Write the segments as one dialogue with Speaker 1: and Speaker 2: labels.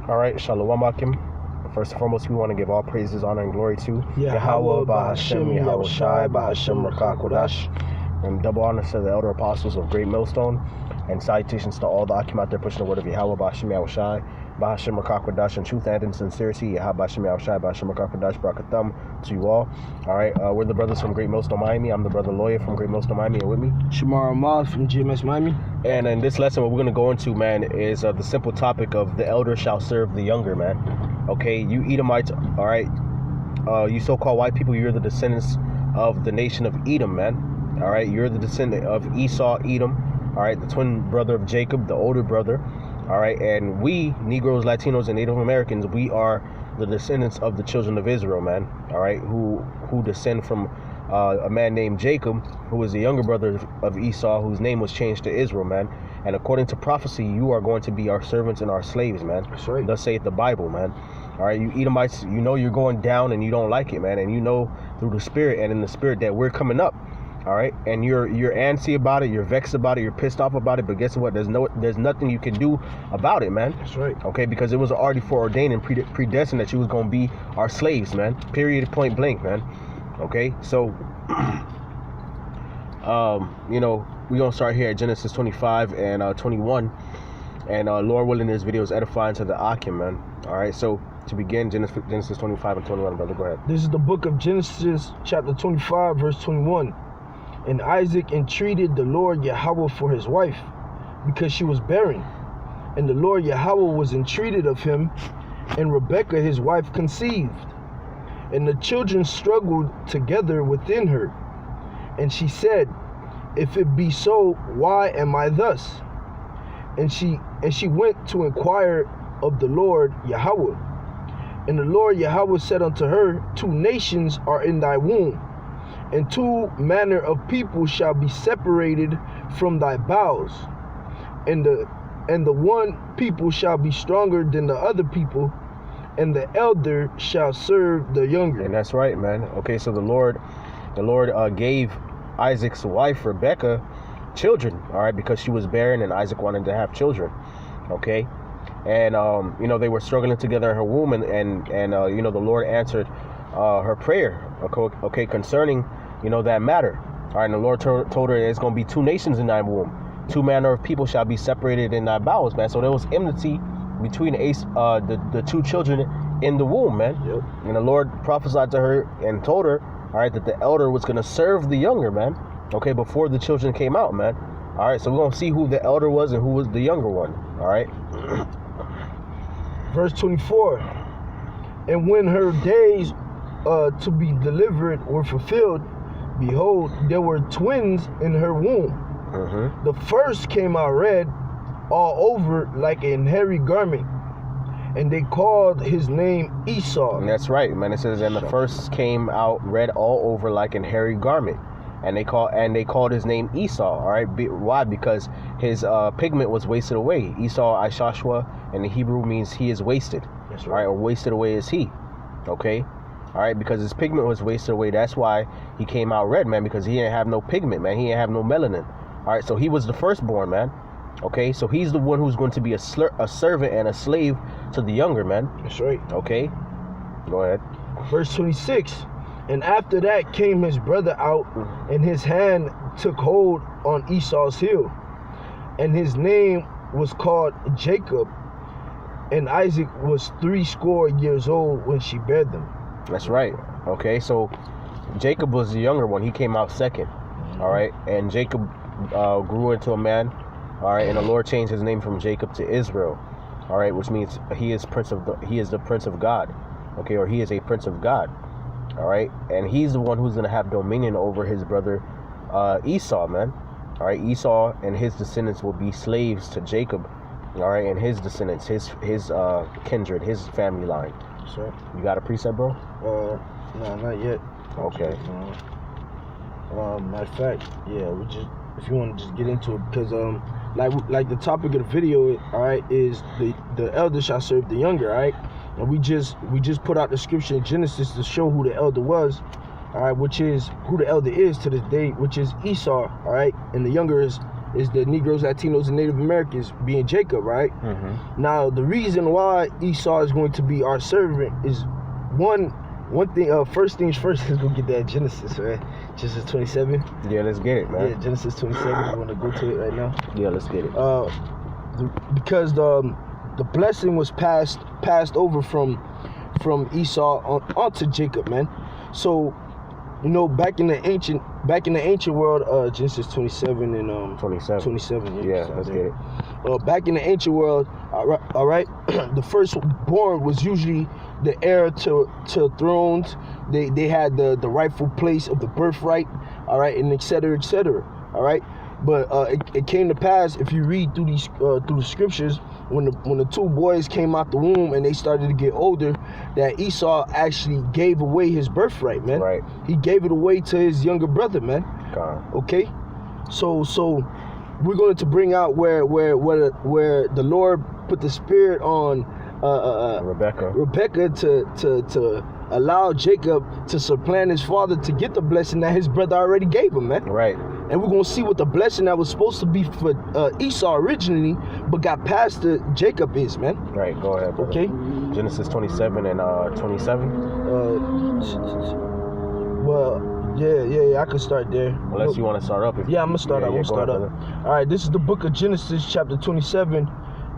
Speaker 1: All right, Shalom Akim. First and foremost, we want to give all praises, honor, and glory to
Speaker 2: Yahweh, Bahashem,
Speaker 1: Yahweh Shai,
Speaker 2: Bahashem,
Speaker 1: Rakah Kodash, and double honors to the elder apostles of Great Millstone, and salutations to all the Akim out there pushing the word of Yahweh, Bahashem, Yahweh Shai, Bahashem, Rakah Kodash, in truth and in sincerity, Yahweh, Bahashem, Yahweh Shai, Bahashem, Rakah Kodash, Barakatham to you all. All right, we're the brothers from Great Millstone, Miami. I'm the brother Lawyer from Great Millstone, Miami, and with me,
Speaker 2: Shamar Ahmad from GMS Miami.
Speaker 1: And in this lesson, what we're going to go into, man, is the simple topic of the elder shall serve the younger, man. Okay, you Edomites, all right, you so-called white people, you're the descendants of the nation of Edom, man. All right, you're the descendant of Esau, Edom, all right, the twin brother of Jacob, the older brother, all right, and we, Negroes, Latinos, and Native Americans, we are the descendants of the children of Israel, man, all right, who descend from a man named Jacob, who was the younger brother of Esau, whose name was changed to Israel, man. And according to prophecy, you are going to be our servants and our slaves, man.
Speaker 2: That's right.
Speaker 1: Thus saith the Bible, man. All right, you Edomites, you know you're going down and you don't like it, man. And you know through the spirit and in the spirit that we're coming up. All right, and you're antsy about it, you're vexed about it, you're pissed off about it. But guess what? There's nothing you can do about it, man.
Speaker 2: That's right.
Speaker 1: Okay, because it was already foreordained and predestined that you was going to be our slaves, man. Period, point blank, man. Okay, so you know, we're gonna start here at Genesis 25 and 21, and Lord willing, this video is edifying to the Akim, man. All right, so to begin, Genesis 25 and 21, brother, go ahead.
Speaker 2: This is the book of Genesis, chapter 25, verse 21. And Isaac entreated the Lord Yahweh for his wife, because she was barren. And the Lord Yahweh was entreated of him, and Rebekah his wife conceived. And the children struggled together within her. And she said, if it be so, why am I thus? And she went to inquire of the Lord Yahweh. And the Lord Yahweh said unto her, 2 nations are in thy womb, and 2 manner of people shall be separated from thy bowels. And the one people shall be stronger than the other people, and the elder shall serve the younger.
Speaker 1: And that's right, man. Okay, so the Lord gave Isaac's wife Rebekah children, all right, because she was barren and Isaac wanted to have children. Okay, and you know, they were struggling together in her womb, and you know, the Lord answered her prayer, okay, concerning, you know, that matter. All right, and the Lord told her there's going to be 2 nations in thy womb, 2 manner of people shall be separated in thy bowels, man. So there was enmity between the 2 children in the womb, man.
Speaker 2: Yep.
Speaker 1: And the Lord prophesied to her and told her, all right, that the elder was going to serve the younger, man. Okay, before the children came out, man. All right, so we're going to see who the elder was and who was the younger one. All right.
Speaker 2: Verse 24. And when her days to be delivered were fulfilled, behold, there were twins in her womb.
Speaker 1: Mm-hmm.
Speaker 2: The first came out red all over like an hairy garment, and they called his name Esau.
Speaker 1: And that's right, man. It says, and the first came out red all over like an hairy garment, and they called his name Esau. All right, why? Because his pigment was wasted away. Esau, Ishashua, in the Hebrew means he is wasted.
Speaker 2: That's
Speaker 1: right. All right, or wasted away is he. Okay, all right, because his pigment was wasted away. That's why he came out red, man. Because he didn't have no pigment, man. He didn't have no melanin. All right, so he was the firstborn, man. Okay, so he's the one who's going to be a servant and a slave to the younger, man.
Speaker 2: That's right.
Speaker 1: Okay, go ahead.
Speaker 2: Verse 26. And after that came his brother out, and his hand took hold on Esau's heel, and his name was called Jacob. And Isaac was 80 years old when she bare them.
Speaker 1: That's right. Okay, so Jacob was the younger one. He came out second. All right, and Jacob grew into a man. All right, and the Lord changed his name from Jacob to Israel. All right, which means he is the prince of God. Okay, or he is a prince of God. All right, and he's the one who's going to have dominion over his brother Esau, man. All right, Esau and his descendants will be slaves to Jacob. All right, and his descendants, his kindred, his family line.
Speaker 2: So
Speaker 1: you got a precept, bro?
Speaker 2: No, not yet.
Speaker 1: Okay.
Speaker 2: Matter of fact, yeah, if you want to just get into it, because like the topic of the video, all right, is the elder shall serve the younger, all right, and we just put out the scripture in Genesis to show who the elder was, all right, which is who the elder is to this day, which is Esau, all right, and the younger is is the Negroes, Latinos, and Native Americans, being Jacob, right?
Speaker 1: Mm-hmm.
Speaker 2: Now, the reason why Esau is going to be our servant is one thing. First things first, let's go get that Genesis, right? Genesis 27.
Speaker 1: Yeah, let's get it, man.
Speaker 2: Yeah, Genesis 27. We want to go to it right now.
Speaker 1: Yeah, let's get it.
Speaker 2: Because the blessing was passed over from Esau onto Jacob, man. So, you know, back in the ancient world, Genesis 27 and
Speaker 1: 27.
Speaker 2: 27.
Speaker 1: Yeah, let's get it.
Speaker 2: Back in the ancient world, all right, the firstborn was usually the heir to thrones. They had the rightful place of the birthright, all right, and et cetera, all right. But it came to pass, if you read through the scriptures, when the two boys came out the womb and they started to get older, that Esau actually gave away his birthright, man.
Speaker 1: Right.
Speaker 2: He gave it away to his younger brother, man.
Speaker 1: God.
Speaker 2: Okay. So we're going to bring out where the Lord put the spirit on Rebecca to allow Jacob to supplant his father to get the blessing that his brother already gave him, man.
Speaker 1: Right.
Speaker 2: And we're going to see what the blessing that was supposed to be for Esau originally, but got passed to Jacob is, man.
Speaker 1: Right, go ahead, brother.
Speaker 2: Okay.
Speaker 1: Genesis 27 and 27.
Speaker 2: Well, yeah, I can start there.
Speaker 1: Unless you want to start up.
Speaker 2: Yeah, I'm going to start up. I'm going to start up. All right, this is the book of Genesis, chapter 27.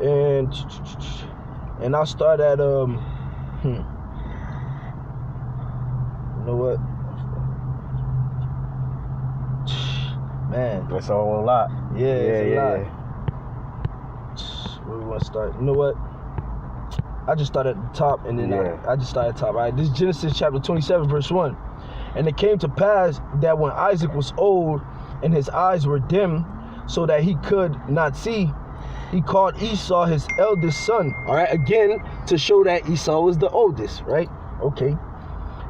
Speaker 2: And I'll start at, you know what? Man.
Speaker 1: That's a whole lot.
Speaker 2: Yeah, it's a lot. Where we want to start? You know what? I just start at the top, and then I just start at the top. All right, this is Genesis chapter 27, verse 1. And it came to pass that when Isaac was old, and his eyes were dim, so that he could not see, he called Esau his eldest son. All right, again, to show that Esau was the oldest, right? Okay.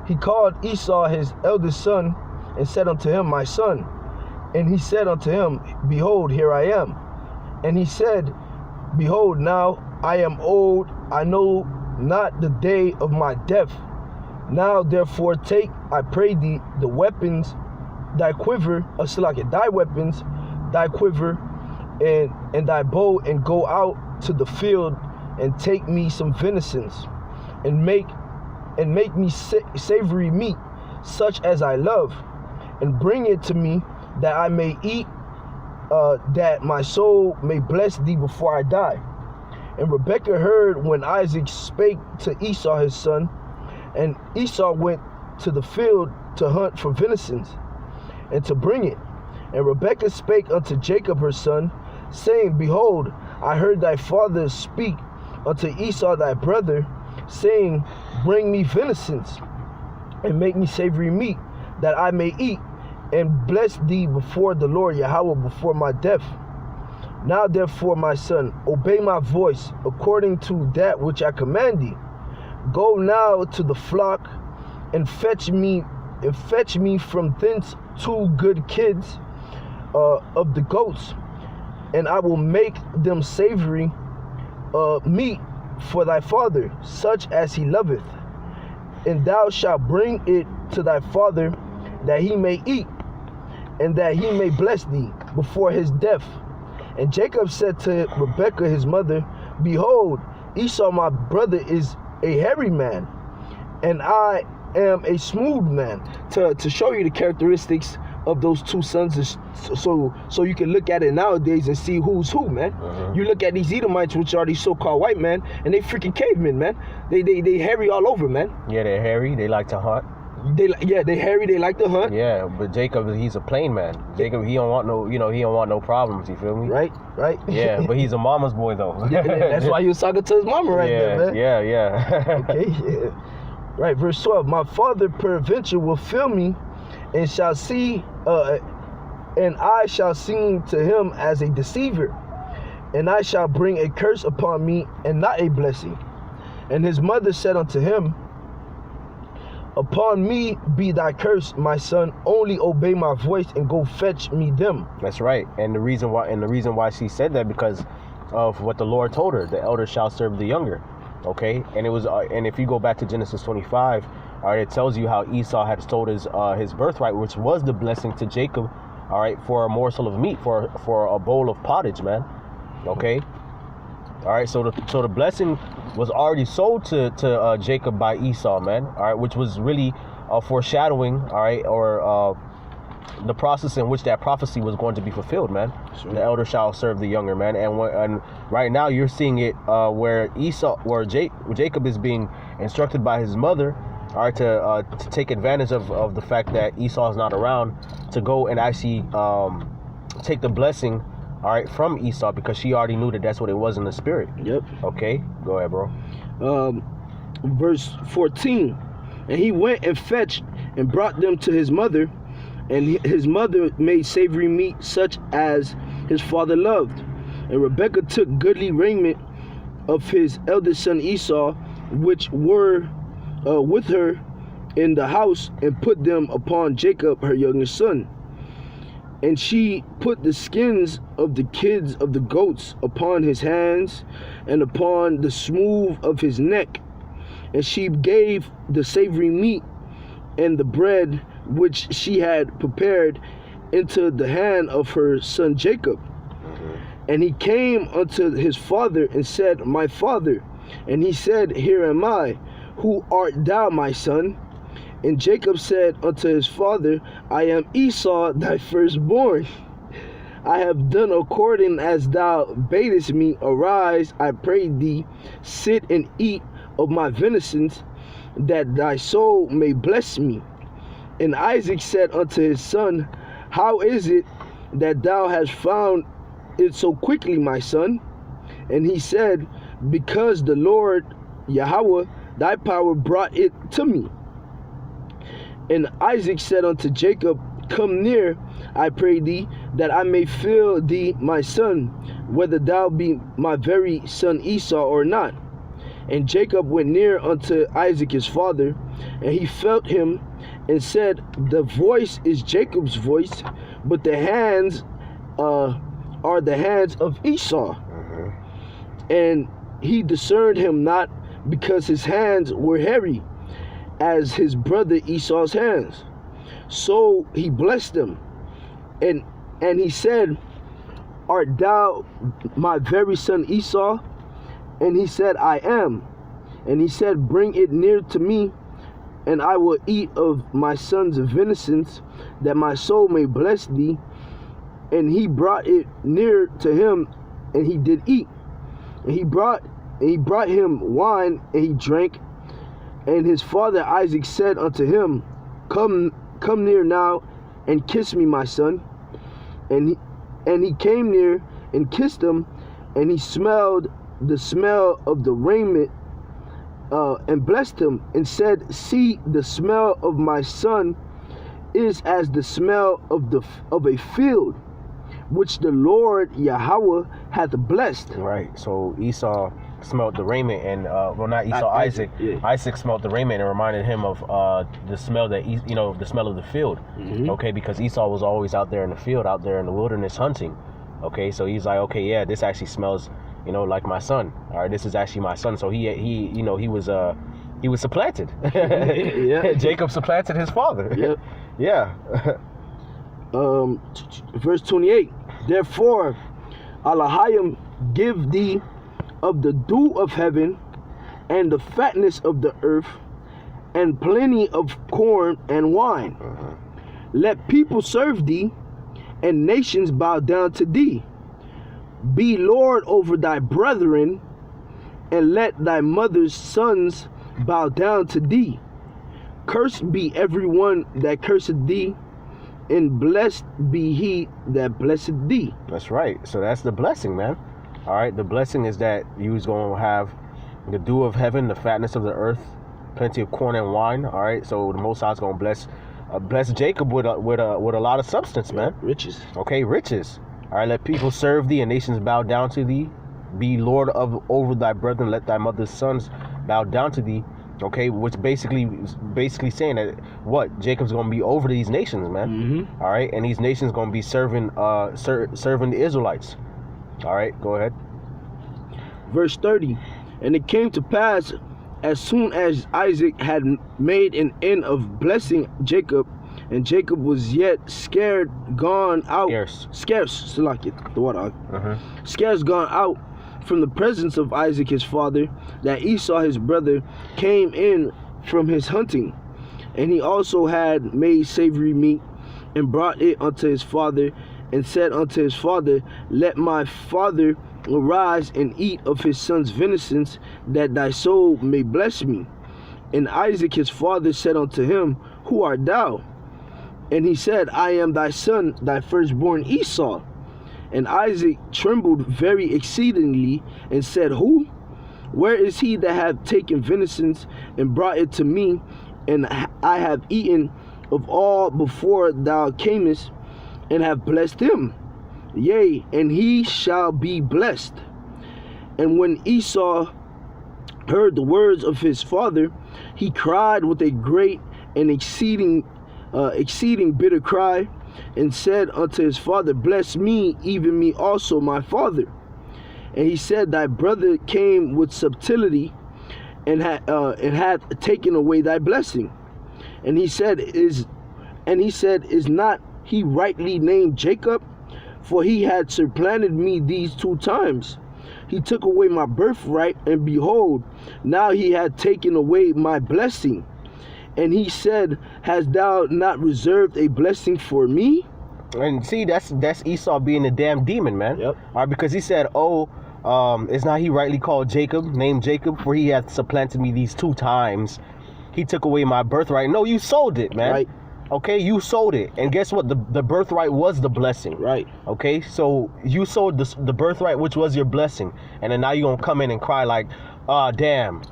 Speaker 2: He called Esau his eldest son, and said unto him, my son. And he said unto him, behold, here I am. And he said, behold, now I am old, I know not the day of my death. Now therefore take, I pray thee, the weapons, thy quiver, thy weapons, thy quiver, and thy bow, and go out to the field, and take me some venisons, and make me savory meat, such as I love, and bring it to me, that I may eat, that my soul may bless thee before I die. And Rebekah heard when Isaac spake to Esau his son, and Esau went to the field to hunt for venisons, and to bring it. And Rebekah spake unto Jacob her son, saying, behold, I heard thy father speak unto Esau thy brother, saying, bring me venisons, and make me savory meat, that I may eat, and bless thee before the Lord Yahweh before my death. Now therefore, my son, obey my voice according to that which I command thee. Go now to the flock, and fetch me from thence 2 good kids of the goats, and I will make them savory meat for thy father, such as he loveth. And thou shalt bring it to thy father, that he may eat, and that he may bless thee before his death. And Jacob said to Rebekah his mother, behold, Esau my brother is a hairy man, and I am a smooth man. To show you the characteristics of those 2 sons, so you can look at it nowadays and see who's who, man. You look at these Edomites, which are these so-called white men, and they freaking cavemen, man. They hairy all over, man.
Speaker 1: Yeah, they're hairy. They like to hunt.
Speaker 2: They hairy. They like to hunt.
Speaker 1: Yeah, but Jacob, he's a plain man. Jacob, he don't want no problems. You feel me?
Speaker 2: Right.
Speaker 1: Yeah, but he's a mama's boy though.
Speaker 2: Yeah, that's why he was talking to his mama right there, man.
Speaker 1: Yeah.
Speaker 2: Okay. Yeah. Right, verse 12. My father peradventure will fill me, and shall see, and I shall seem to him as a deceiver, and I shall bring a curse upon me, and not a blessing. And his mother said unto him, upon me be thy curse, my son, only obey my voice and go fetch me them.
Speaker 1: That's right. And the reason why she said that, because of what the Lord told her, the elder shall serve the younger. Okay? And it was and if you go back to Genesis 25, all right, it tells you how Esau had stole his birthright, which was the blessing to Jacob, all right, for a morsel of meat, for a bowl of pottage, man. Okay. All right, so the blessing was already sold to Jacob by Esau, man. All right, which was really foreshadowing, all right, or the process in which that prophecy was going to be fulfilled, man. Sure. The elder shall serve the younger, man. And right now you're seeing it where Jacob is being instructed by his mother, all right, to take advantage of the fact that Esau is not around, to go and actually take the blessing, all right, from Esau, because she already knew that that's what it was in the spirit.
Speaker 2: Yep.
Speaker 1: Okay, go ahead, bro.
Speaker 2: Verse 14, and he went and fetched and brought them to his mother, and his mother made savory meat such as his father loved. And Rebekah took goodly raiment of his eldest son Esau, which were with her in the house, and put them upon Jacob her youngest son. And she put the skins of the kids of the goats upon his hands and upon the smooth of his neck. And she gave the savory meat and the bread which she had prepared into the hand of her son Jacob. And he came unto his father and said, My father. And he said, Here am I. Who art thou, my son? And Jacob said unto his father, I am Esau, thy firstborn. I have done according as thou badest me. Arise, I pray thee, sit and eat of my venison, that thy soul may bless me. And Isaac said unto his son, How is it that thou hast found it so quickly, my son? And he said, Because the Lord Yahweh, thy power, brought it to me. And Isaac said unto Jacob, Come near, I pray thee, that I may feel thee, my son, whether thou be my very son Esau or not. And Jacob went near unto Isaac his father, and he felt him, and said, The voice is Jacob's voice, but the hands are the hands of Esau. And he discerned him not, because his hands were hairy, as his brother Esau's hands. So he blessed him, and he said, Art thou my very son Esau? And he said, I am. And he said, Bring it near to me, and I will eat of my son's venison, that my soul may bless thee. And he brought it near to him, and he did eat. And he brought him wine, and he drank. And his father Isaac said unto him, Come near now, and kiss me, my son. And he came near and kissed him, and he smelled the smell of the raiment, and blessed him, and said, See, the smell of my son is as the smell of a field, which the Lord Yahweh hath blessed.
Speaker 1: Right. So Esau smelled the raiment, and not Esau, Isaac.
Speaker 2: Yeah.
Speaker 1: Isaac smelled the raiment and reminded him of the smell that the smell of the field. Okay, because Esau was always out there in the field, out there in the wilderness hunting. Okay, so he's like, okay, yeah, this actually smells, like my son. All right, this is actually my son. So he was supplanted.
Speaker 2: Yeah.
Speaker 1: Jacob supplanted his father.
Speaker 2: Yep.
Speaker 1: Yeah.
Speaker 2: Verse 28. Therefore, Elohim give thee of the dew of heaven, and the fatness of the earth, and plenty of corn and wine. Let people serve thee, and nations bow down to thee. Be Lord over thy brethren, and let thy mother's sons bow down to thee. Cursed be every one that curseth thee, and blessed be he that blesseth thee.
Speaker 1: That's right. So that's the blessing, man. All right, the blessing is that you's going to have the dew of heaven, the fatness of the earth, plenty of corn and wine. All right, so the Most High is going to bless Jacob with a lot of substance, man.
Speaker 2: Riches.
Speaker 1: Okay, riches. All right, let people serve thee and nations bow down to thee. Be Lord over thy brethren. Let thy mother's sons bow down to thee. Okay, which basically saying that what Jacob's going to be over these nations, man. All right, and these nations going to be serving the Israelites. All right, go ahead.
Speaker 2: Verse 30. And it came to pass, as soon as Isaac had made an end of blessing Jacob, And Jacob was yet gone out.
Speaker 1: Scarce.
Speaker 2: Scarce gone out from the presence of Isaac his father, that Esau his brother came in from his hunting. And he also had made savory meat, and brought it unto his father, and said unto his father, Let my father arise and eat of his son's venison, that thy soul may bless me. And Isaac his father said unto him, Who art thou? And he said, I am thy son, thy firstborn Esau. And Isaac trembled very exceedingly, and said, Who? Where is he that hath taken venison, and brought it to me? And I have eaten of all before thou camest, and have blessed him. Yea, and he shall be blessed. And when Esau heard the words of his father, he cried with a great and exceeding bitter cry, and said unto his father, Bless me, even me also, my father. And he said, Thy brother came with subtlety, and hath taken away thy blessing. And he said, Is not he rightly named Jacob? For he had supplanted me these 2 times. He took away my birthright, and behold, now he had taken away my blessing. And he said, Hast thou not reserved a blessing for me?
Speaker 1: And see, that's Esau being a damn demon, man.
Speaker 2: Yep.
Speaker 1: All right, because he said, is not he rightly called Jacob, named Jacob, for he hath supplanted me these 2 times. He took away my birthright. No, you sold it, man.
Speaker 2: Right.
Speaker 1: Okay, you sold it. And guess what? The birthright was the blessing.
Speaker 2: Right.
Speaker 1: Okay, so you sold the birthright, which was your blessing. And then now you're going to come in and cry like, damn,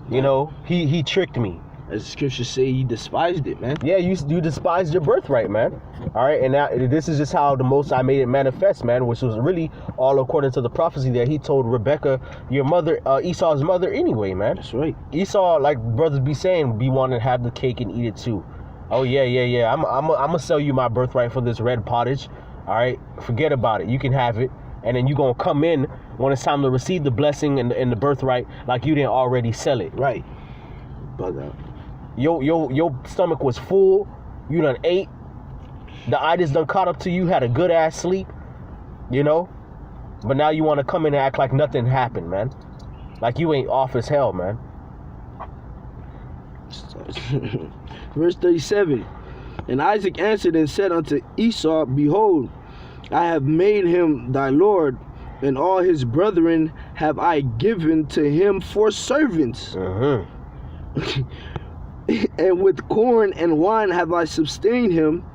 Speaker 1: you know, he tricked me.
Speaker 2: As the scriptures say, he despised it, man.
Speaker 1: Yeah, you despised your birthright, man. All right, and now this is just how the Most High made it manifest, man, which was really all according to the prophecy that he told Rebekah, your mother, Esau's mother, anyway, man.
Speaker 2: That's right.
Speaker 1: Esau, like brothers be saying, be wanting to have the cake and eat it too. Oh yeah. I'm gonna sell you my birthright for this red pottage. All right, forget about it. You can have it, and then you gonna come in when it's time to receive the blessing and the birthright, like you didn't already sell it.
Speaker 2: Right. Bug out.
Speaker 1: Your stomach was full. You done ate. The itis done caught up to you. Had a good ass sleep. You know, but now you want to come in and act like nothing happened, man. Like you ain't off as hell, man.
Speaker 2: Verse 37. And Isaac answered and said unto Esau, Behold, I have made him thy lord, and all his brethren have I given to him for servants. And with corn and wine have I sustained him.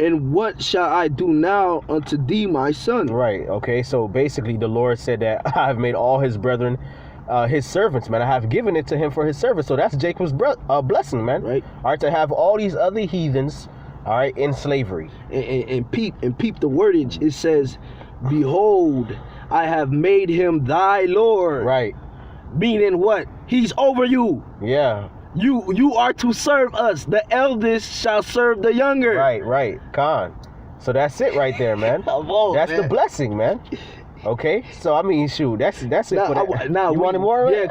Speaker 2: And what shall I do now unto thee, my son?
Speaker 1: Right, okay. So basically the Lord said that I have made all his brethren his servants, man. I have given it to him for his service. So that's Jacob's blessing, man.
Speaker 2: Right.
Speaker 1: All right, to have all these other heathens, all right, in slavery.
Speaker 2: And peep the wordage. It says, Behold, I have made him thy Lord.
Speaker 1: Right.
Speaker 2: Meaning what? He's over you.
Speaker 1: Yeah.
Speaker 2: You are to serve us. The eldest shall serve the younger.
Speaker 1: Right. Khan. So that's it right there, man. That's the blessing, man. Okay, so I mean, shoot, that's it for that.
Speaker 2: Now
Speaker 1: you wanted more?
Speaker 2: Yeah,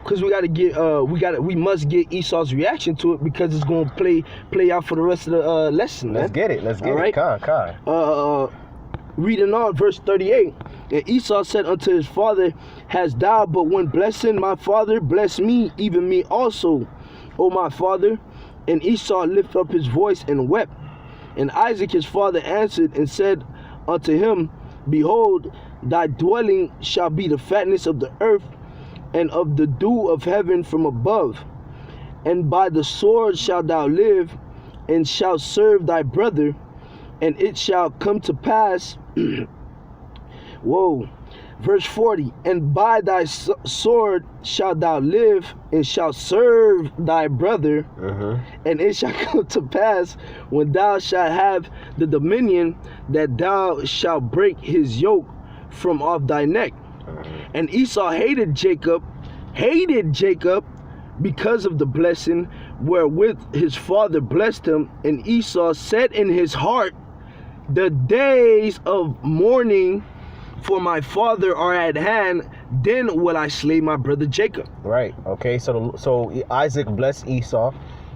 Speaker 2: because we must get Esau's reaction to it, because it's gonna play out for the rest of the lesson.
Speaker 1: Let's get it.
Speaker 2: All right?
Speaker 1: Khan.
Speaker 2: Reading on, verse 38. And Esau said unto his father, Hast thou but one blessing, my father? Bless me, even me also, O my father. And Esau lifted up his voice and wept. And Isaac his father answered and said unto him, Behold, thy dwelling shall be the fatness of the earth, and of the dew of heaven from above. And by the sword shalt thou live, and shalt serve thy brother. And it shall come to pass, verse 40, and by thy sword shalt thou live, and shalt serve thy brother. And it shall come to pass, when thou shalt have the dominion, that thou shalt break his yoke from off thy neck. And Esau hated Jacob because of the blessing wherewith his father blessed him. And Esau said in his heart, The days of mourning for my father are at hand, then will I slay my brother Jacob.
Speaker 1: Right. Okay. So Isaac blessed Esau.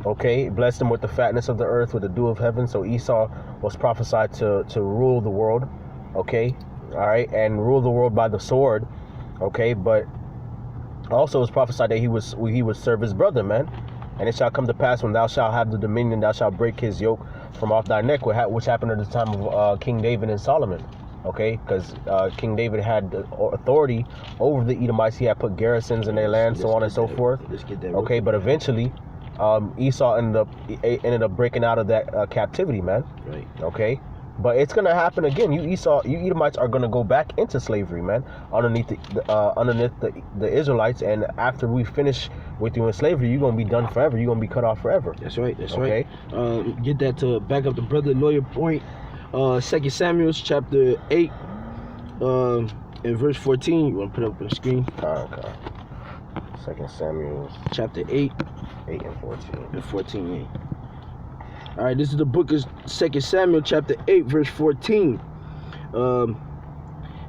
Speaker 1: Okay, blessed him with the fatness of the earth, with the dew of heaven. So Esau was prophesied to rule the world. Okay, all right, and rule the world by the sword. Okay, but also it was prophesied that he would serve his brother, man. And it shall come to pass, when thou shalt have the dominion, thou shalt break his yoke from off thy neck, which happened at the time of King David and Solomon. Okay, because King David had the authority over the Edomites. He had put garrisons in their land, so on and so forth. Okay, but eventually Esau ended up breaking out of that captivity, man.
Speaker 2: Right.
Speaker 1: Okay, but it's gonna happen again. You Edomites are gonna go back into slavery, man, underneath the Israelites. And after we finish with you in slavery, you're gonna be done forever. You're gonna be cut off forever.
Speaker 2: That's right. That's right. Get that to back up the brother lawyer point. 2 Samuel chapter 8 and verse 14. You want to put it up on the screen?
Speaker 1: Okay. 2 Samuel
Speaker 2: chapter 8
Speaker 1: and 14.
Speaker 2: And 14, yeah. All right, this is the book of 2 Samuel chapter 8 verse 14. And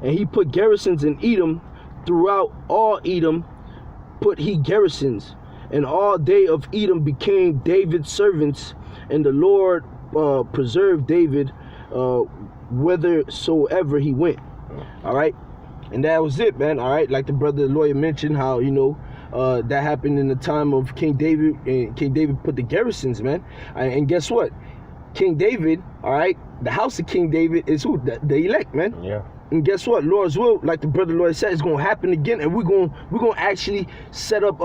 Speaker 2: he put garrisons in Edom, throughout all Edom put he garrisons, and all they of Edom became David's servants, and the Lord preserved David whithersoever he went. All right, and that was it, man. All right, like the brother lawyer mentioned, how that happened in the time of King David, and King David put the garrisons, man. And guess what? King David, all right, the house of King David is who? The elect, man.
Speaker 1: Yeah.
Speaker 2: And guess what? Lord's will, like the brother lawyer said, is gonna happen again, and we're gonna actually set up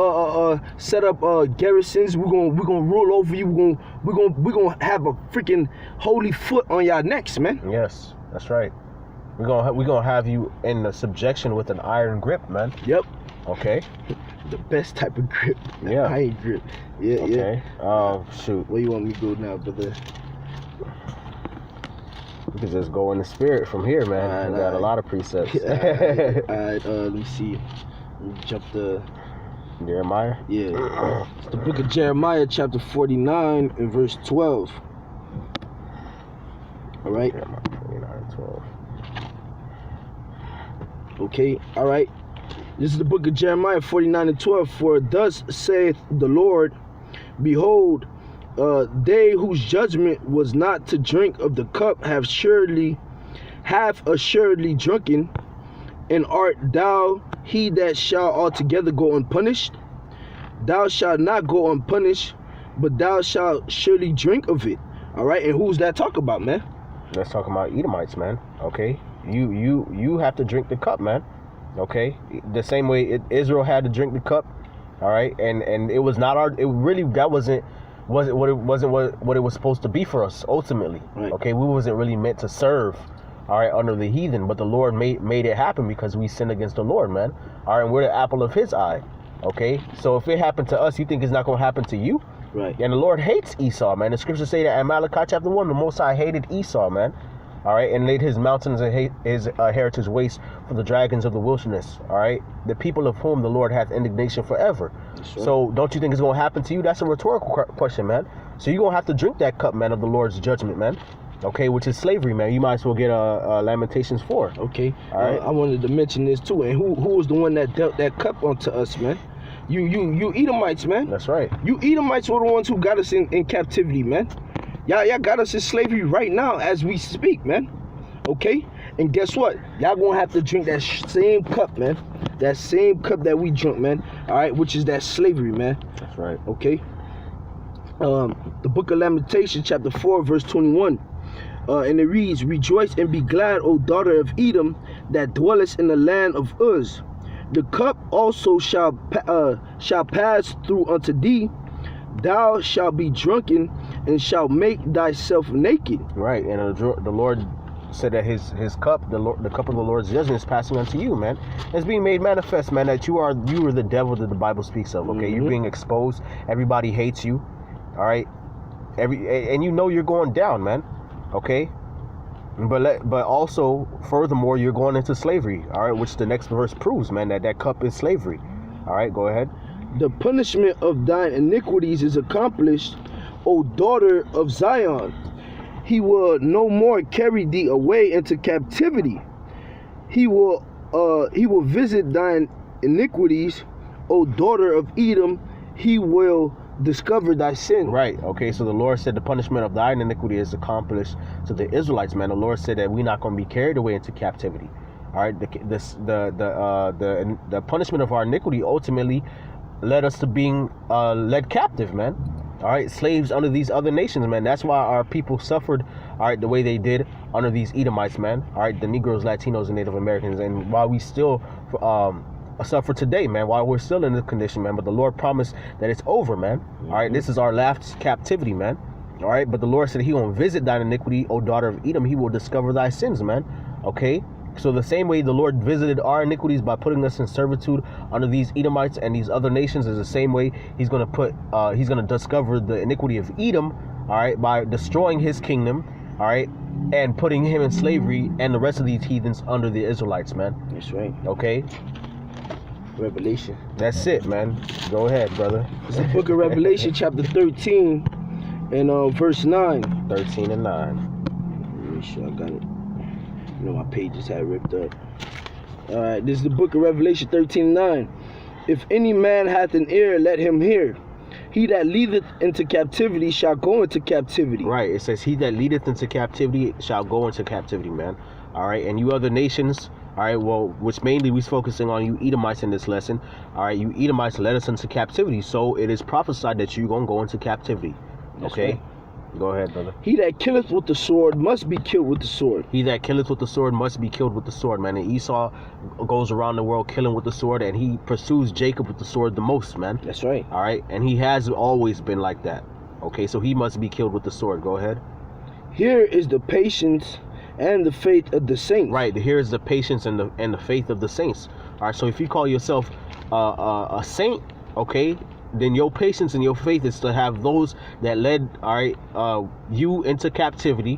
Speaker 2: garrisons. We're gonna rule over you. We're gonna have a freaking holy foot on y'all necks, man.
Speaker 1: Yes, that's right. We're gonna have you in the subjection with an iron grip, man.
Speaker 2: Yep.
Speaker 1: Okay.
Speaker 2: The best type of grip.
Speaker 1: Yeah.
Speaker 2: Iron grip. Yeah.
Speaker 1: Okay.
Speaker 2: Yeah.
Speaker 1: Shoot.
Speaker 2: Where you want me to go now, brother?
Speaker 1: We can just go in the spirit from here, man. We got a lot of precepts.
Speaker 2: All right, let me see. Let me jump the
Speaker 1: Jeremiah?
Speaker 2: Yeah. It's the book of Jeremiah, chapter 49 and verse 12. All right.
Speaker 1: Jeremiah 49, 12.
Speaker 2: Okay, all right. This is the book of Jeremiah 49 and 12. For thus saith the Lord, behold, they whose judgment was not to drink of the cup have assuredly drunken, and art thou he that shall altogether go unpunished? Thou shalt not go unpunished, but thou shalt surely drink of it. All right, and who's that talk about, man?
Speaker 1: Let's talk about Edomites, man. Okay, you have to drink the cup, man. Okay, the same way Israel had to drink the cup. All right, and it was not our. It really that wasn't what it was supposed to be for us ultimately.
Speaker 2: Right.
Speaker 1: Okay, we wasn't really meant to serve. All right, under the heathen, but the Lord made it happen because we sinned against the Lord, man. All right, and we're the apple of His eye. Okay, so if it happened to us, you think it's not going to happen to you?
Speaker 2: Right.
Speaker 1: And the Lord hates Esau, man. The scriptures say that in Malachi chapter 1, the Most High hated Esau, man. All right, and laid his mountains and his heritage waste for the dragons of the wilderness. All right, the people of whom the Lord hath indignation forever.
Speaker 2: Sure.
Speaker 1: So don't you think it's going to happen to you? That's a rhetorical question, man. So you're going to have to drink that cup, man, of the Lord's judgment, man. Okay, which is slavery, man. You might as well get Lamentations 4.
Speaker 2: Okay.
Speaker 1: All right.
Speaker 2: I wanted to mention this too. And who was the one that dealt that cup onto us, man? You Edomites, man.
Speaker 1: That's right.
Speaker 2: You Edomites were the ones who got us in captivity, man. Y'all got us in slavery right now as we speak, man. Okay? And guess what? Y'all gonna have to drink that same cup, man. That same cup that we drunk, man. All right, which is that slavery, man.
Speaker 1: That's right.
Speaker 2: Okay? The book of Lamentations, chapter 4, verse 21. And it reads, rejoice and be glad, O daughter of Edom, that dwellest in the land of Uz. The cup also shall pass through unto thee. Thou shalt be drunken and shalt make thyself naked.
Speaker 1: Right, and the Lord said that his cup, the cup of the Lord's judgment is passing unto you, man. It's being made manifest, man, that you are the devil that the Bible speaks of. Okay, You're being exposed. Everybody hates you. All right, and you know you're going down, man. Okay, but also furthermore, you're going into slavery. All right, which the next verse proves, man, that cup is slavery. All right, go ahead.
Speaker 2: The punishment of thine iniquities is accomplished, O daughter of Zion. He will no more carry thee away into captivity. He will visit thine iniquities, O daughter of Edom. He will discover thy sin.
Speaker 1: Right. Okay. So the Lord said the punishment of thine iniquity is accomplished to the Israelites, man. The Lord said that we're not going to be carried away into captivity. All right. The punishment of our iniquity ultimately led us to being led captive, man. All right, slaves under these other nations, man. That's why our people suffered, all right, the way they did under these Edomites, man. All right, the Negroes, Latinos, and Native Americans, and while we still suffer today, man, while we're still in this condition, man. But the Lord promised that it's over, man. All right, this is our last captivity, man. All right, but the Lord said He won't visit thine iniquity, O daughter of Edom. He will discover thy sins, man. Okay. So the same way the Lord visited our iniquities by putting us in servitude under these Edomites and these other nations is the same way He's going to discover the iniquity of Edom, all right, by destroying his kingdom, all right, and putting him in slavery and the rest of these heathens under the Israelites, man.
Speaker 2: That's right.
Speaker 1: Okay.
Speaker 2: Revelation.
Speaker 1: That's it, man. Go ahead, brother.
Speaker 2: It's the book of Revelation, chapter 13, and verse 9.
Speaker 1: 13 and 9.
Speaker 2: Make sure I got it. You know, my pages had ripped up. All right, this is the book of Revelation 13:9. If any man hath an ear, let him hear. He that leadeth into captivity shall go into captivity.
Speaker 1: Right, it says, he that leadeth into captivity shall go into captivity, man. All right, and you other nations, all right, well, which mainly we're focusing on you Edomites in this lesson. All right, you Edomites led us into captivity, so it is prophesied that you're going to go into captivity. Okay?
Speaker 2: Right.
Speaker 1: Go ahead, brother.
Speaker 2: He that killeth with the sword must be killed with the sword.
Speaker 1: He that killeth with the sword must be killed with the sword, man. And Esau goes around the world killing with the sword, and he pursues Jacob with the sword the most, man.
Speaker 2: That's right.
Speaker 1: All right, and he has always been like that. Okay, so he must be killed with the sword. Go ahead.
Speaker 2: Here is the patience and the faith of the saints.
Speaker 1: Right, here is the patience and the faith of the saints. All right, so if you call yourself a saint, okay, then your patience and your faith is to have those that led, all right, you into captivity,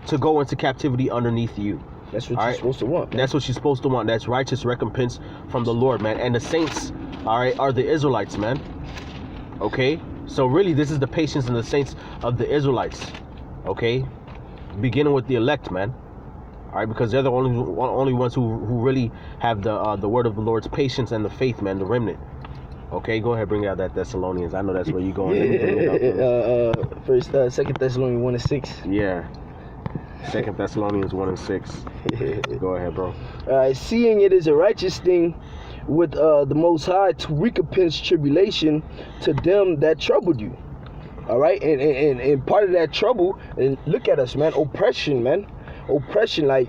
Speaker 1: to go into captivity underneath you.
Speaker 2: That's what you're supposed to want, man.
Speaker 1: That's what you're supposed to want. That's righteous recompense from the Lord, man. And the saints, all right, are the Israelites, man. Okay, so really this is the patience and the saints of the Israelites. Okay, beginning with the elect, man. All right, because they're the only ones who really have the word of the Lord's patience and the faith, man, the remnant. Okay, go ahead, bring out that Thessalonians. I know that's where you're going.
Speaker 2: Second Thessalonians 1:6.
Speaker 1: Yeah. 2 Thessalonians 1:6. Go ahead, bro.
Speaker 2: Seeing it is a righteous thing with the Most High to recompense tribulation to them that troubled you. All right, and part of that trouble, and look at us, man, oppression, man. Oppression, like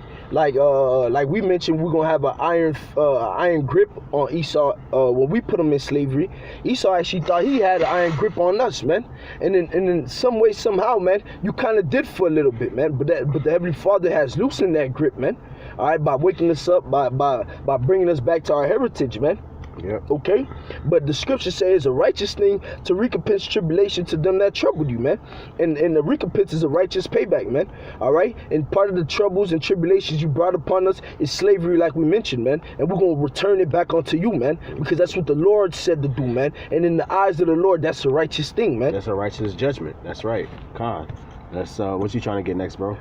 Speaker 2: we mentioned, we're gonna have an iron grip on Esau. When we put him in slavery, Esau actually thought he had an iron grip on us, man. And in some way, somehow, man, you kind of did for a little bit, man. But the Heavenly Father has loosened that grip, man. All right, by waking us up, by bringing us back to our heritage, man.
Speaker 1: Yeah.
Speaker 2: Okay, but the scripture says it's a righteous thing to recompense tribulation to them that troubled you, man. And the recompense is a righteous payback, man. All right, and part of the troubles and tribulations you brought upon us is slavery, like we mentioned, man. And we're gonna return it back onto you, man, because that's what the Lord said to do, man. And in the eyes of the Lord, that's a righteous thing, man.
Speaker 1: That's a righteous judgment. That's right. God. That's what you trying to get next, bro?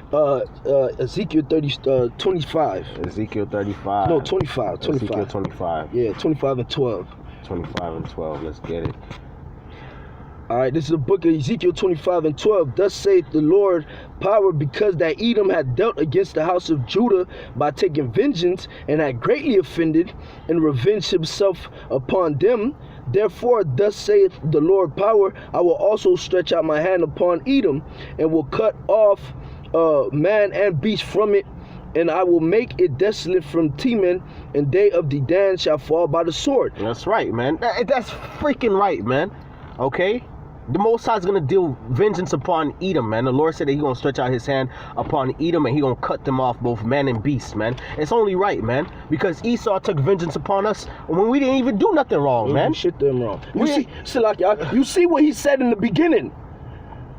Speaker 2: Ezekiel 25.
Speaker 1: Ezekiel 35.
Speaker 2: No, 25.
Speaker 1: Ezekiel 25.
Speaker 2: Yeah, 25 and 12.
Speaker 1: 25 and 12. Let's get it.
Speaker 2: All right, this is the book of Ezekiel 25 and 12. Thus saith the Lord power, because that Edom had dealt against the house of Judah by taking vengeance, and had greatly offended, and revenged himself upon them. Therefore, thus saith the Lord power, I will also stretch out my hand upon Edom, and will cut off man and beast from it, and I will make it desolate from Teman, and they of Dedan shall fall by the sword.
Speaker 1: That's right, man. That's freaking right, man. Okay? The Most High is going to deal vengeance upon Edom, man. The Lord said that He's going to stretch out His hand upon Edom, and He's going to cut them off, both man and beast, man. It's only right, man, because Esau took vengeance upon us when we didn't even do nothing wrong, man.
Speaker 2: Shit them wrong. You see what he said in the beginning.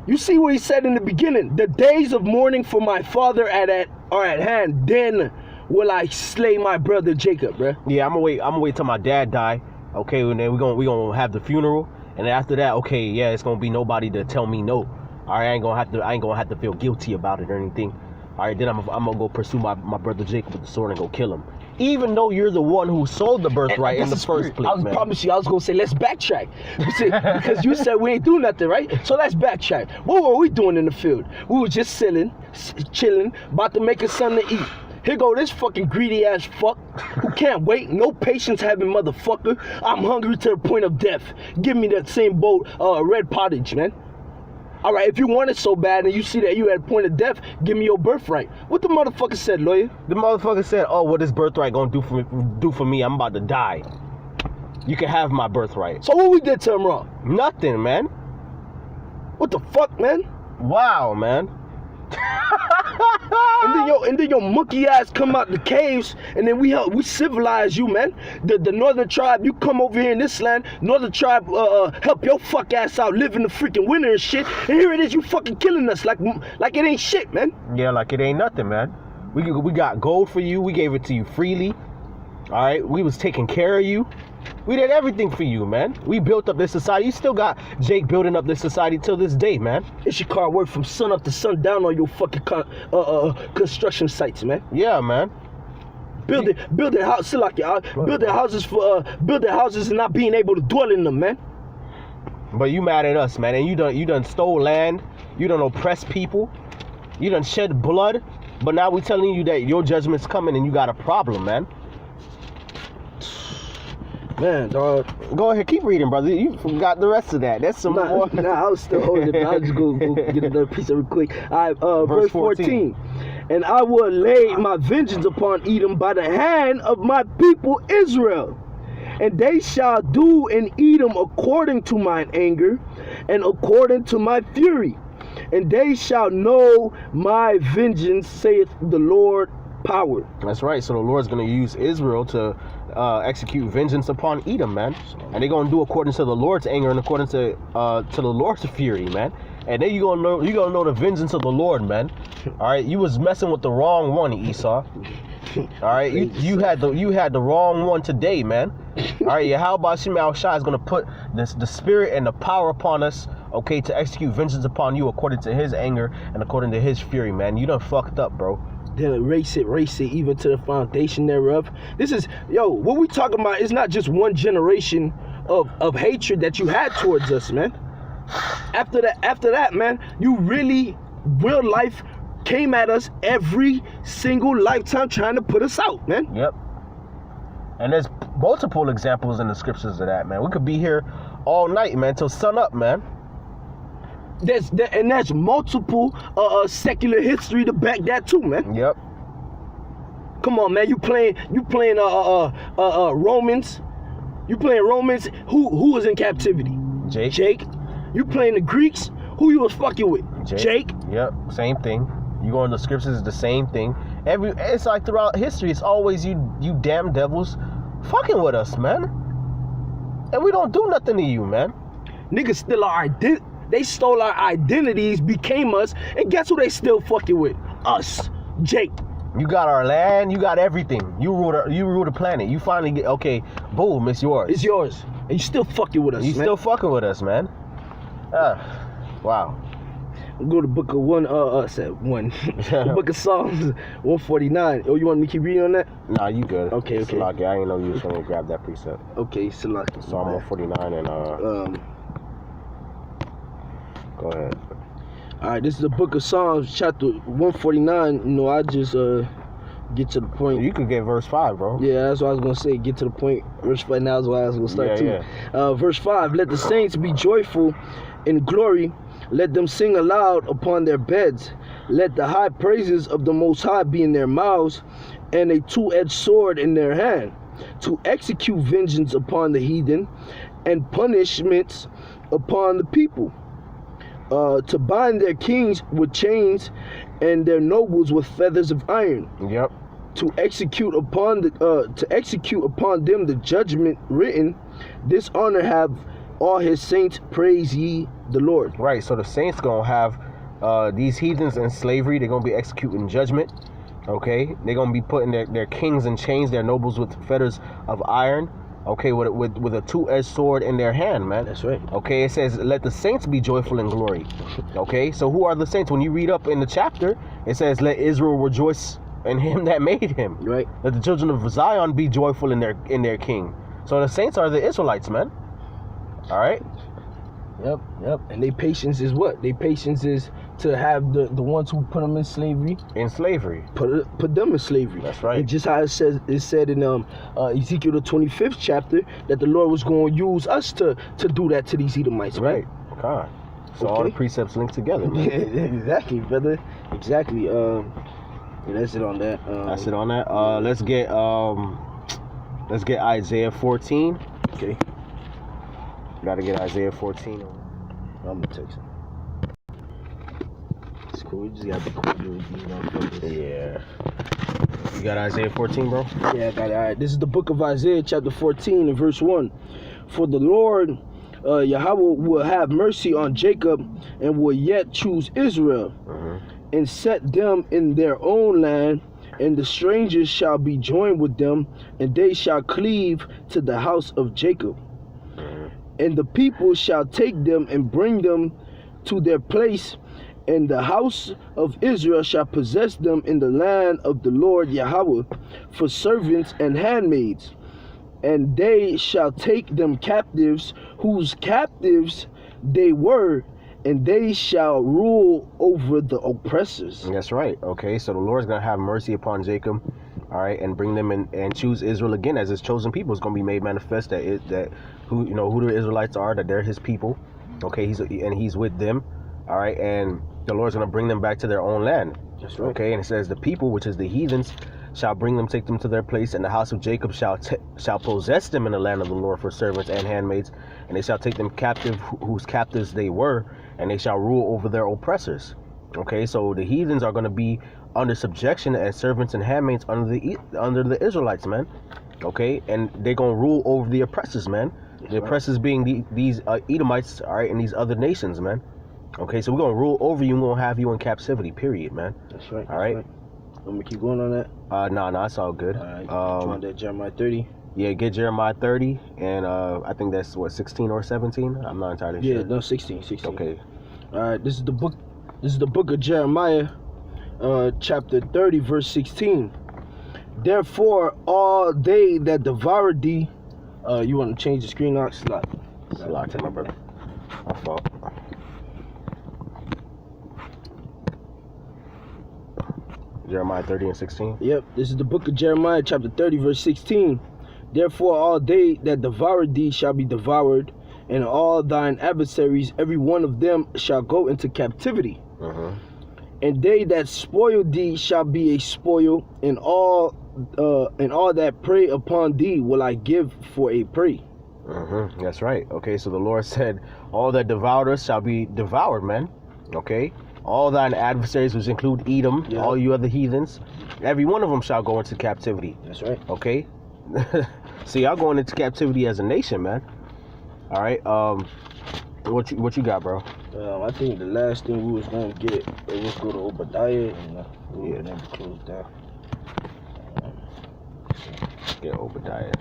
Speaker 2: You see what he said in the beginning. The days of mourning for my father are at hand. Then will I slay my brother Jacob, bruh.
Speaker 1: Yeah, I'm gonna wait till my dad die. Okay, and then we gonna have the funeral. And after that, okay, yeah, it's gonna be nobody to tell me no. All right, I ain't gonna have to feel guilty about it or anything. All right, then I'm gonna go pursue my brother Jacob with the sword and go kill him. even though you're the one who sold the birthright in the first place, man.
Speaker 2: I promise you, I was gonna say let's backtrack. You see, because you said we ain't do nothing, right? So let's backtrack. What were we doing in the field? We were just chilling, about to make us something to eat. Here go this fucking greedy ass fuck who can't wait, no patience having motherfucker. I'm hungry to the point of death. Give me that same bowl, red pottage, man. All right, if you want it so bad and you see that you at a point of death, give me your birthright. What the motherfucker said, lawyer?
Speaker 1: The motherfucker said, "Oh, what is birthright gonna do for me? I'm about to die. You can have my birthright."
Speaker 2: So what we did to him wrong?
Speaker 1: Nothing, man.
Speaker 2: What the fuck, man?
Speaker 1: Wow, man.
Speaker 2: And then your monkey ass come out the caves, and then we civilize you, man. The northern tribe, you come over here in this land, northern tribe help your fuck ass out, live in the freaking winter and shit. And here it is, you fucking killing us like it ain't shit, man.
Speaker 1: Yeah, like it ain't nothing, man. We got gold for you. We gave it to you freely. All right, we was taking care of you. We did everything for you, man. We built up this society. You still got Jake building up this society till this day, man.
Speaker 2: Ishikar work from sun up to sundown on your fucking construction sites, man.
Speaker 1: Yeah, man.
Speaker 2: Building houses like building houses and not being able to dwell in them, man.
Speaker 1: But you mad at us, man, and you done stole land. You done oppressed people. You done shed blood. But now we telling you that your judgment's coming and you got a problem, man.
Speaker 2: Man, dog.
Speaker 1: Go ahead, keep reading, brother. You forgot the rest of that. That's some more.
Speaker 2: Nah, I was still holding it. I'll just go get another piece of it quick. All right, verse 14. And I will lay my vengeance upon Edom by the hand of my people Israel. And they shall do in Edom according to mine anger and according to my fury. And they shall know my vengeance, saith the Lord power.
Speaker 1: That's right. So the Lord's going to use Israel to execute vengeance upon Edom, man. And they're going to do according to the Lord's anger and according to the Lord's fury, man. And then you're gonna know the vengeance of the Lord, man. All right, you was messing with the wrong one, Esau. All right, you had the wrong one today, man. All right, Yahweh Shema Shai is gonna put the spirit and the power upon us, okay, to execute vengeance upon you according to His anger and according to His fury, man. You done fucked up, bro.
Speaker 2: Then erase it, even to the foundation thereof. This is, what we talking about is not just one generation of hatred that you had towards us, man. After that, man, you really, real life came at us every single lifetime trying to put us out, man.
Speaker 1: Yep. And there's multiple examples in the scriptures of that, man. We could be here all night, man, till sun up, man.
Speaker 2: There's multiple secular history to back that too, man.
Speaker 1: Yep.
Speaker 2: Come on, man. You playing Romans. You playing Romans. Who was in captivity? Jake. You playing the Greeks. Who you was fucking with? Jake.
Speaker 1: Yep. Same thing. You go in the scriptures, it's the same thing. It's like throughout history, it's always you damn devils fucking with us, man. And we don't do nothing to you, man.
Speaker 2: Niggas still our identity. They stole our identities, became us, and guess who they still fucking with? Us. Jake.
Speaker 1: You got our land, you got everything. You rule the planet. You finally get, okay, boom, it's yours.
Speaker 2: It's yours. And you still fucking with us,
Speaker 1: man. Still fucking with us, man. Wow.
Speaker 2: Go to book of the book of Psalms 149. Oh, you want me to keep reading on that?
Speaker 1: Nah, you good.
Speaker 2: Okay.
Speaker 1: Salaki, I didn't know you was gonna grab that precept.
Speaker 2: Okay, Salaki.
Speaker 1: Psalm 149 and go ahead.
Speaker 2: All right, this is the book of Psalms, chapter 149. I just get to the point.
Speaker 1: You could get verse 5, bro.
Speaker 2: Yeah, that's what I was gonna say. Get to the point. Verse 5 now is what I was gonna start too. Yeah. Verse 5. Let the saints be joyful in glory. Let them sing aloud upon their beds. Let the high praises of the Most High be in their mouths, and a two-edged sword in their hand, to execute vengeance upon the heathen, and punishments upon the people. To bind their kings with chains, and their nobles with feathers of iron.
Speaker 1: Yep.
Speaker 2: To execute upon them the judgment written. This honor have all His saints. Praise ye the Lord.
Speaker 1: Right. So the saints gonna have these heathens in slavery. They're gonna be executing judgment. Okay. They're gonna be putting their kings in chains, their nobles with feathers of iron. Okay, with a two-edged sword in their hand, man.
Speaker 2: That's right.
Speaker 1: Okay, it says, let the saints be joyful in glory. Okay, so who are the saints? When you read up in the chapter, it says, let Israel rejoice in him that made him.
Speaker 2: Right.
Speaker 1: Let the children of Zion be joyful in their king. So the saints are the Israelites, man. All right.
Speaker 2: Yep. And their patience is what? Their patience is to have the ones who put them in slavery.
Speaker 1: In slavery.
Speaker 2: Put them in slavery.
Speaker 1: That's right.
Speaker 2: And just how it said in Ezekiel the 25th chapter that the Lord was going to use us to do that to these Edomites.
Speaker 1: Right. God. So all the precepts linked together, man.
Speaker 2: Exactly, brother. Exactly. Yeah, that's it on that.
Speaker 1: That's it on that. Let's get Isaiah 14.
Speaker 2: Okay.
Speaker 1: Gotta get Isaiah 14.
Speaker 2: I'm gonna text him. It's cool. We just gotta be cool with these motherfuckers.
Speaker 1: Yeah. You got Isaiah 14, bro?
Speaker 2: Yeah, I got it. All right. This is the book of Isaiah, chapter 14, and verse 1. For the Lord Yahweh will have mercy on Jacob and will yet choose Israel and set them in their own land, and the strangers shall be joined with them, and they shall cleave to the house of Jacob. And the people shall take them and bring them to their place, and the house of Israel shall possess them in the land of the Lord Yahweh for servants and handmaids. And they shall take them captives, whose captives they were, and they shall rule over the oppressors.
Speaker 1: That's right. Okay, so the Lord's gonna have mercy upon Jacob, all right, and bring them in and choose Israel again as his chosen people. It's gonna be made manifest that who the Israelites are, that they're his people. Okay, he's with them, all right, and the Lord's gonna bring them back to their own land.
Speaker 2: That's right.
Speaker 1: Okay, and it says the people, which is the heathens, shall bring them, take them to their place, and the house of Jacob shall possess them in the land of the Lord for servants and handmaids, and they shall take them captive, whose captives they were, and they shall rule over their oppressors. Okay, so the heathens are going to be under subjection as servants and handmaids under the Israelites, man. Okay, and they're going to rule over the oppressors, man. The oppressors being these Edomites, all right, and these other nations, man. Okay, so we're going to rule over you and we're going to have you in captivity, period, man.
Speaker 2: That's right.
Speaker 1: All right.
Speaker 2: I'm going to keep going on that.
Speaker 1: No, it's all good.
Speaker 2: All right. On that Jeremiah 30.
Speaker 1: Yeah, get Jeremiah 30, and I think that's, 16 or 17? I'm not entirely sure.
Speaker 2: Yeah, no, 16.
Speaker 1: Okay.
Speaker 2: All right, this is the book of Jeremiah, chapter 30, verse 16. Therefore, all they that devour thee, you want to change the screen lock? Slot.
Speaker 1: It's locked in, my brother. My fault. Jeremiah 30 and 16.
Speaker 2: Yep, this is the book of Jeremiah, chapter 30, verse 16. Therefore, all they that devour thee shall be devoured, and all thine adversaries, every one of them, shall go into captivity. And they that spoil thee shall be a spoil, and all that prey upon thee will I give for a prey.
Speaker 1: That's right. Okay, so the Lord said, all that devoured us shall be devoured, man. Okay, all thine adversaries, which include Edom, all you other heathens, every one of them shall go into captivity.
Speaker 2: That's right.
Speaker 1: Okay. See, y'all going into captivity as a nation, man. All right. What you got, bro?
Speaker 2: I think the last thing we was gonna get, let's go to Obadiah and we'll then close down.
Speaker 1: Get Obadiah.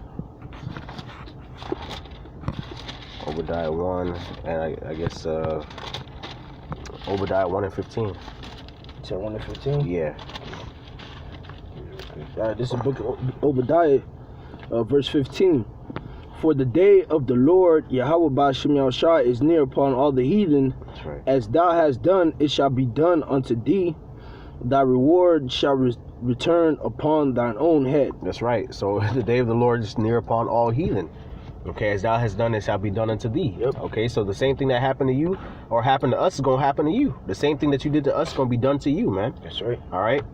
Speaker 1: Obadiah 1, and I guess Obadiah 1 and 15.
Speaker 2: So 1 and 15?
Speaker 1: Yeah.
Speaker 2: All right, this is the book of Obadiah, verse 15. For the day of the Lord Yahweh Ba'ashem Yahushua is near upon all the heathen.
Speaker 1: That's right.
Speaker 2: As thou hast done, it shall be done unto thee. Thy reward shall return upon thine own head.
Speaker 1: That's right. So the day of the Lord is near upon all heathen. Okay, as thou hast done, it shall be done unto thee.
Speaker 2: Yep.
Speaker 1: Okay, so the same thing that happened to you or happened to us is gonna happen to you. The same thing that you did to us is gonna be done to you, man.
Speaker 2: That's right.
Speaker 1: All right.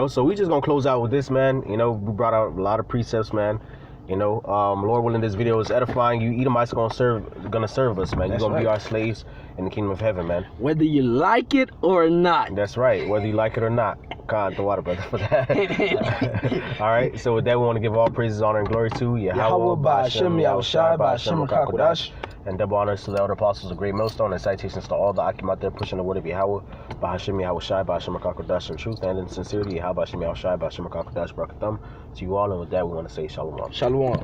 Speaker 1: So we just gonna close out with this, man. We brought out a lot of precepts, man. Lord willing, this video is edifying you. Edomites gonna serve us, man. You're gonna be our slaves in the kingdom of heaven, man.
Speaker 2: Whether you like it or not.
Speaker 1: That's right. Whether you like it or not. God, the water, brother, for that. All right. So with that, we want to give all praises, honor, and glory to
Speaker 2: Yahweh Ba'ashem Yahushua Ba'ashem Kakodash.
Speaker 1: And double honors to the elder apostles of Great Millstone, and citations to all the Akim out there pushing the word of Yahweh Ba'ashem Yahushua Ba'ashem Kakodash in truth and in sincerity. Yahweh Ba'ashem Yahushua Ba'ashem Kakodash Barakatham. To you all, and with that, we want to say Shalom.
Speaker 2: Shalom.